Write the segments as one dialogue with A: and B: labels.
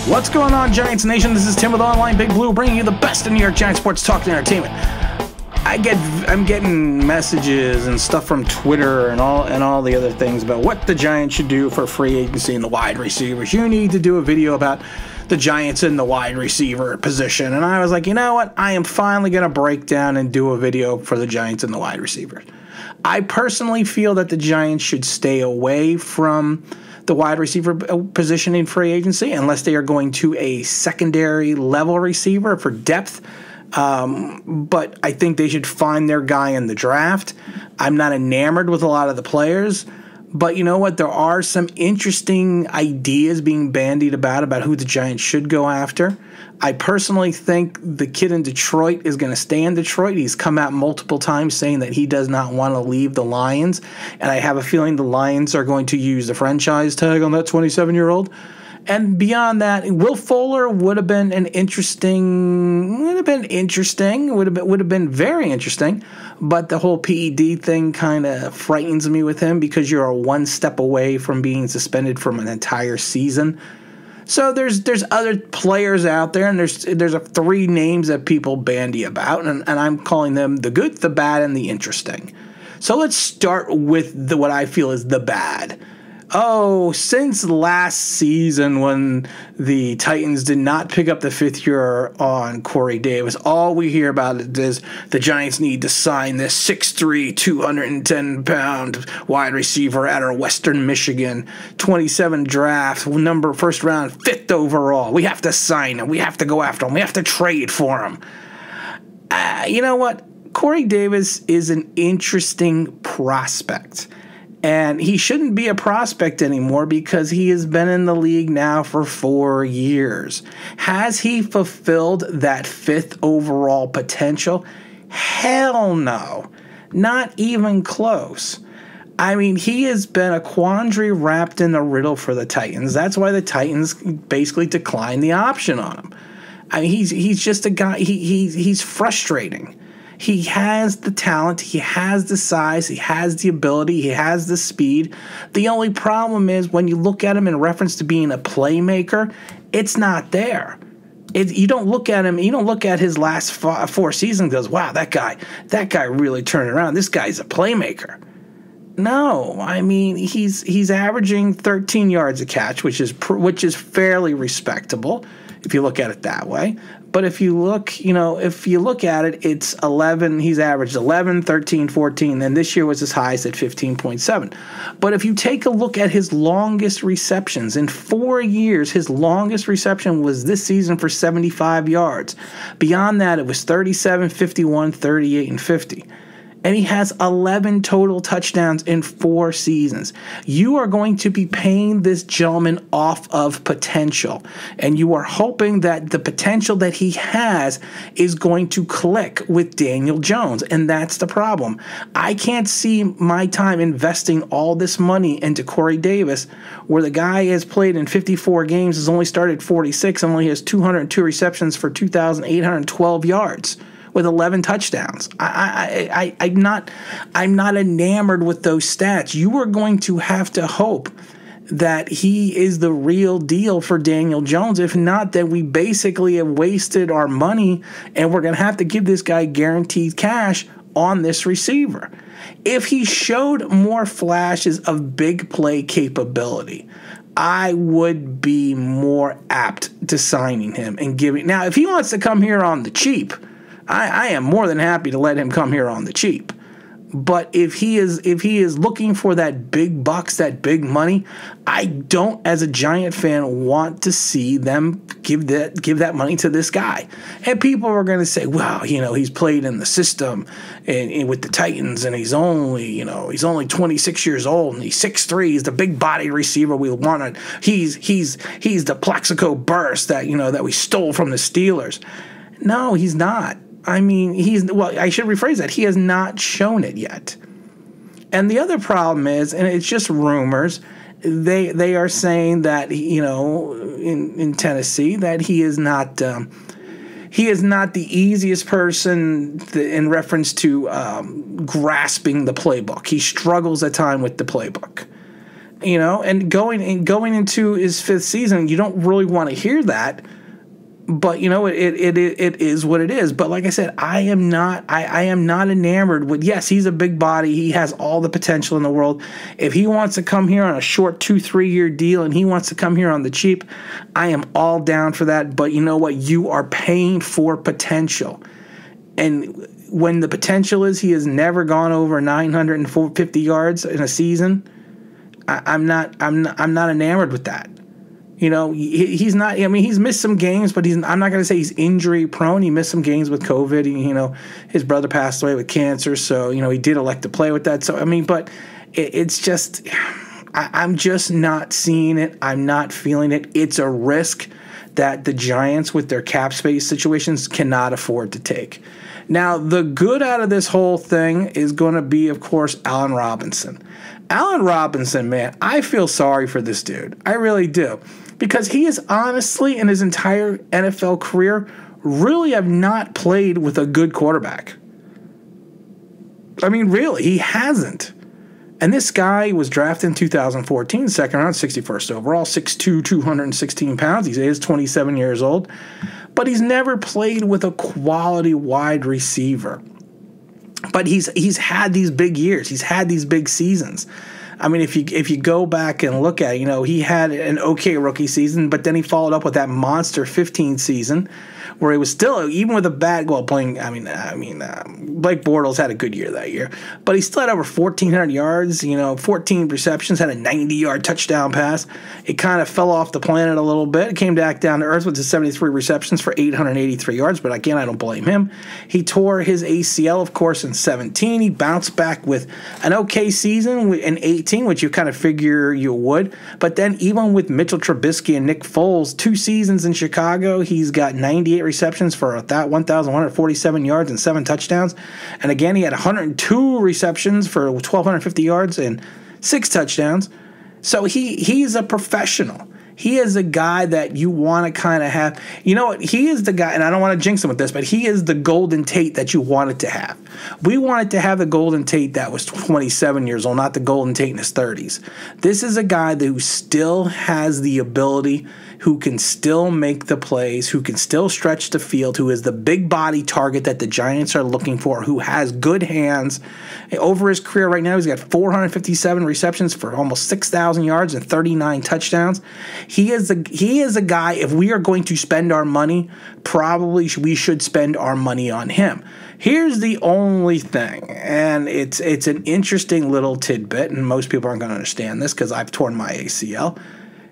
A: What's going on, Giants Nation? This is Tim with Online Big Blue, bringing you the best in New York Giants sports talk and entertainment. I'm getting messages and stuff from Twitter and all the other things about what the Giants should do for free agency and the wide receivers. You need to do a video about the Giants in the wide receiver position. And I was like, you know what? I am finally going to break down and do a video for the Giants in the wide receivers. I personally feel that the Giants should stay away from the wide receiver position in free agency unless they are going to a secondary level receiver for depth. But I think they should find their guy in the draft. I'm not enamored with a lot of the players, but you know what? There are some interesting ideas being bandied about who the Giants should go after. I personally think the kid in Detroit is going to stay in Detroit. He's come out multiple times saying that he does not want to leave the Lions, and I have a feeling the Lions are going to use the franchise tag on that 27-year-old. And beyond that, Will Fuller would have been interesting, would have been very interesting, but the whole PED thing kind of frightens me with him because you're one step away from being suspended from an entire season. So there's other players out there, and there's three names that people bandy about, and I'm calling them the good, the bad, and the interesting. So let's start with what I feel is the bad. Oh, since last season when the Titans did not pick up the fifth year on Corey Davis, all we hear about it is the Giants need to sign this 6'3", 210-pound wide receiver out of Western Michigan, 27 draft, first round, 5th overall. We have to sign him. We have to go after him. We have to trade for him. You know what? Corey Davis is an interesting prospect. And he shouldn't be a prospect anymore because he has been in the league now for 4 years. Has he fulfilled that 5th overall potential? Hell no. Not even close. I mean, he has been a quandary wrapped in a riddle for the Titans. That's why the Titans basically declined the option on him. I mean, he's just a guy, he's frustrating. He has the talent, he has the size, he has the ability, he has the speed. The only problem is when you look at him in reference to being a playmaker, it's not there. You don't look at him, you don't look at his last 4 seasons and goes, wow, that guy really turned around. This guy's a playmaker. No, I mean, he's averaging 13 yards a catch, which is fairly respectable if you look at it that way. But if you look at it, it's 11. He's averaged 11, 13, 14, and this year was his highest at 15.7. But if you take a look at his longest receptions, in 4 years, his longest reception was this season for 75 yards. Beyond that, it was 37, 51, 38, and 50. And he has 11 total touchdowns in 4 seasons. You are going to be paying this gentleman off of potential. And you are hoping that the potential that he has is going to click with Daniel Jones. And that's the problem. I can't see my time investing all this money into Corey Davis, where the guy has played in 54 games, has only started 46, and only has 202 receptions for 2,812 yards. With 11 touchdowns. I'm not enamored with those stats. You are going to have to hope that he is the real deal for Daniel Jones. If not, then we basically have wasted our money, and we're going to have to give this guy guaranteed cash on this receiver. If he showed more flashes of big play capability, I would be more apt to signing him and giving. Now, if he wants to come here on the cheap, I am more than happy to let him come here on the cheap. But if he is looking for that big bucks, that big money, I don't, as a Giant fan, want to see them give that money to this guy. And people are going to say, well, he's played in the system and with the Titans, and he's only 26 years old, and he's 6'3", he's the big body receiver we wanted. He's the Plexico burst that we stole from the Steelers. No, he's not. I mean, I should rephrase that. He has not shown it yet. And the other problem is, and it's just rumors, they are saying that, in Tennessee, that he is not the easiest person in reference to grasping the playbook. He struggles at time with the playbook. and going into his 5th season, you don't really want to hear that. But it is what it is. But like I said, I am not enamored with. Yes, he's a big body. He has all the potential in the world. If he wants to come here on a short 2-3 year deal and he wants to come here on the cheap, I am all down for that. But you know what? You are paying for potential, and when the potential is he has never gone over 950 yards in a season, I'm not enamored with that. He's not. I mean, he's missed some games, but I'm not going to say he's injury prone. He missed some games with COVID. His brother passed away with cancer, so he did elect to play with that. So I mean, but it's just, I'm just not seeing it. I'm not feeling it. It's a risk that the Giants, with their cap space situations, cannot afford to take. Now, the good out of this whole thing is going to be, of course, Allen Robinson. Allen Robinson, man, I feel sorry for this dude. I really do. Because he is honestly, in his entire NFL career, really have not played with a good quarterback. I mean, really, he hasn't. And this guy was drafted in 2014, second round, 61st overall, 6'2", 216 pounds. He is 27 years old. But he's never played with a quality wide receiver. But he's had these big years. He's had these big seasons. I mean, if you go back and look at it, he had an okay rookie season, but then he followed up with that monster 15 season where he was still, even with a bad, playing, Blake Bortles had a good year that year, but he still had over 1,400 yards, 14 receptions, had a 90-yard touchdown pass. It kind of fell off the planet a little bit. It came back down to earth with the 73 receptions for 883 yards, but again, I don't blame him. He tore his ACL, of course, in 17. He bounced back with an okay season in 18, which you kind of figure you would, but then even with Mitchell Trubisky and Nick Foles, 2 seasons in Chicago, he's got 98 receptions for 1,147 yards and 7 touchdowns. And again, he had 102 receptions for 1,250 yards and 6 touchdowns. So he's a professional. He is a guy that you want to kind of have. You know what? He is the guy, and I don't want to jinx him with this, but he is the Golden Tate that you wanted to have. We wanted to have the Golden Tate that was 27 years old, not the Golden Tate in his 30s. This is a guy who still has the ability, who can still make the plays, who can still stretch the field, who is the big body target that the Giants are looking for, who has good hands. Over his career right now, he's got 457 receptions for almost 6,000 yards and 39 touchdowns. He is a guy, if we are going to spend our money, probably we should spend our money on him. Here's the only thing, and it's an interesting little tidbit, and most people aren't going to understand this because I've torn my ACL.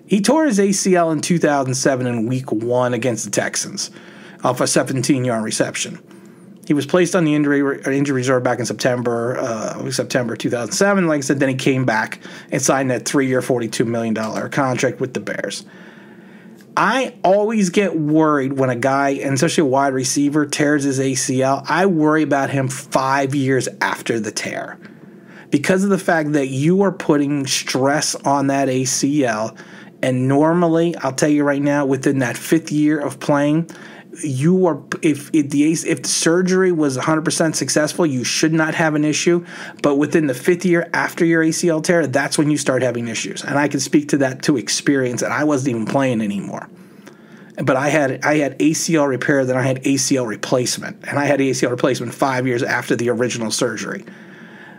A: He tore his ACL in 2007 in Week 1 against the Texans off a 17-yard reception. He was placed on the injury reserve back in September 2007. Like I said, then he came back and signed that 3-year, $42 million contract with the Bears. I always get worried when a guy, and especially a wide receiver, tears his ACL. I worry about him 5 years after the tear because of the fact that you are putting stress on that ACL. And normally, I'll tell you right now, within that 5th year of playing, you are if the surgery was 100% successful, you should not have an issue. But within the 5th year after your ACL tear, that's when you start having issues. And I can speak to that to experience. And I wasn't even playing anymore. But I had ACL repair, then I had ACL replacement, and I had ACL replacement 5 years after the original surgery.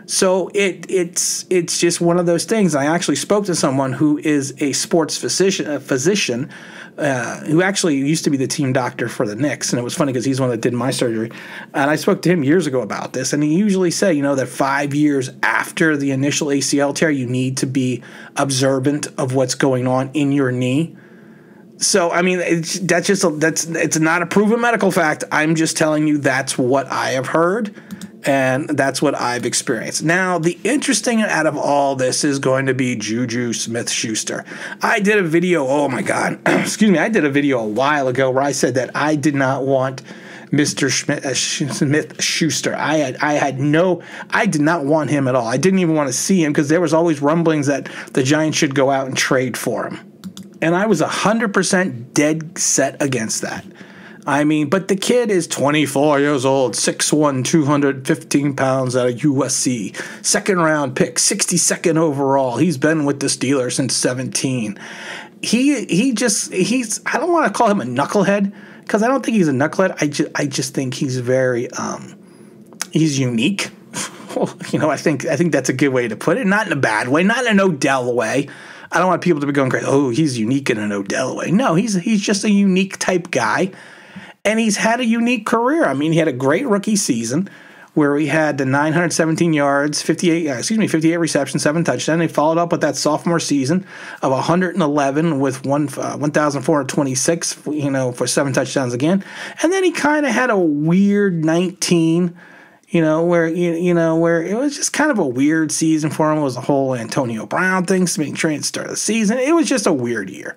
A: So it's just one of those things. I actually spoke to someone who is a sports physician who actually used to be the team doctor for the Knicks, and it was funny because he's the one that did my surgery. And I spoke to him years ago about this, and he usually said, that 5 years after the initial ACL tear, you need to be observant of what's going on in your knee. So I mean, it's not a proven medical fact. I'm just telling you that's what I have heard. And that's what I've experienced. Now, the interesting out of all this is going to be Juju Smith-Schuster. I did a video, oh my God, I did a video a while ago where I said that I did not want Mr. Smith-Schuster. I did not want him at all. I didn't even want to see him because there was always rumblings that the Giants should go out and trade for him. And I was 100% dead set against that. I mean, but the kid is 24 years old, 6'1", 215 pounds out of USC. Second round pick, 62nd overall. He's been with the Steelers since 17. He's I don't want to call him a knucklehead because I don't think he's a knucklehead. I just think he's very he's unique. You know, I think that's a good way to put it. Not in a bad way, not in an Odell way. I don't want people to be going crazy. Oh, he's unique in an Odell way. No, he's just a unique type guy. And he's had a unique career. I mean, he had a great rookie season where he had the 917 yards, 58 receptions, 7 touchdowns. He followed up with that sophomore season of 111 with 1,426, you know, for 7 touchdowns again. And then he kind of had a weird 19, you know, where it was just kind of a weird season for him. It was the whole Antonio Brown thing, being traded to start the season. It was just a weird year.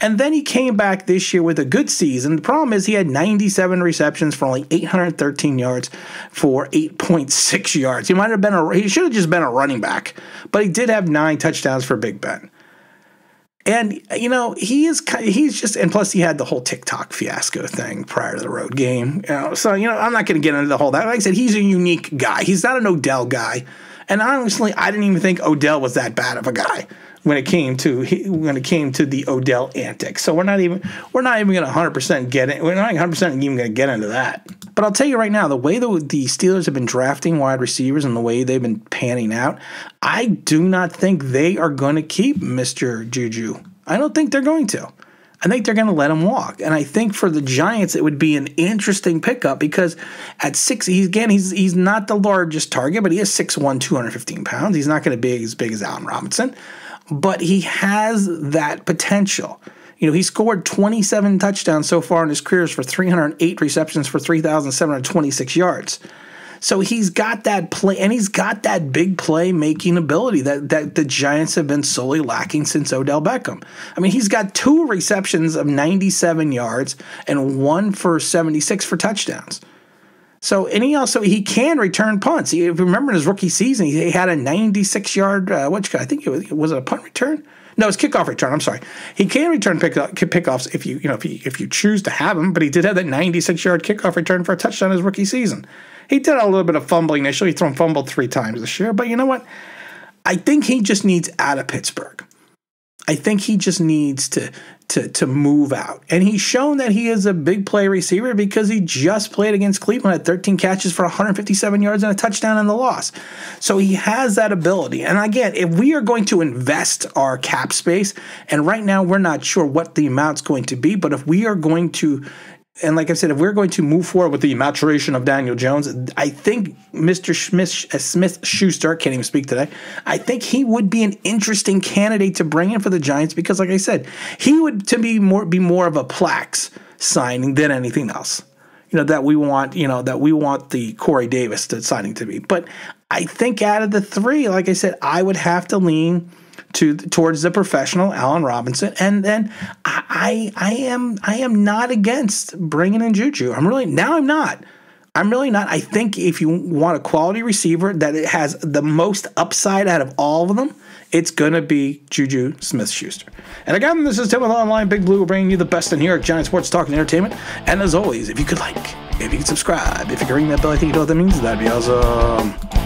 A: And then he came back this year with a good season. The problem is he had 97 receptions for only 813 yards for 8.6 yards. He should have just been a running back, but he did have 9 touchdowns for Big Ben. And, you know, he's just, and plus he had the whole TikTok fiasco thing prior to the road game. You know, so, you know, I'm not going to get into the whole that. Like I said, he's a unique guy. He's not an Odell guy. And honestly, I didn't even think Odell was that bad of a guy when it came to the Odell antics. So we're not even going to 100% get it. We're not 100% even going to get into that. But I'll tell you right now, the way the Steelers have been drafting wide receivers and the way they've been panning out, I do not think they are going to keep Mr. Juju. I don't think they're going to. I think they're going to let him walk. And I think for the Giants, it would be an interesting pickup because at 6, he's not the largest target, but he is 6'1", 215 pounds. He's not going to be as big as Allen Robinson, but he has that potential. You know, he scored 27 touchdowns so far in his career for 308 receptions for 3,726 yards. So he's got that play, and he's got that big play making ability that the Giants have been solely lacking since Odell Beckham. I mean, he's got 2 receptions of 97 yards and 1 for 76 for touchdowns. So, and he can return punts. If you remember in his rookie season, he had a 96-yard, I think was it a punt return? No, it's kickoff return. I'm sorry. He can return pickoffs if you choose to have him, but he did have that 96-yard kickoff return for a touchdown in his rookie season. He did a little bit of fumbling initially. He fumbled 3 times this year, but you know what? I think he just needs out of Pittsburgh. I think he just needs to move out. And he's shown that he is a big play receiver because he just played against Cleveland at 13 catches for 157 yards and a touchdown in the loss. So he has that ability. And again, if we are going to invest our cap space, and right now we're not sure what the amount's going to be, but if we are going to, and like I said, if we're going to move forward with the maturation of Daniel Jones, I think Mr. Smith Schuster, can't even speak today, I think he would be an interesting candidate to bring in for the Giants because, like I said, he would be more of a Plax signing than anything else. That we want the Corey Davis signing to be. But I think out of the 3, like I said, I would have to lean towards the professional Allen Robinson, and then I am not against bringing in Juju. I'm really not. I think if you want a quality receiver that it has the most upside out of all of them, it's going to be Juju Smith-Schuster. And again, this is Tim with Online Big Blue, bringing you the best in New York Giant sports talk and entertainment. And as always, if you could subscribe, if you could ring that bell, I think you know what that means. That'd be awesome.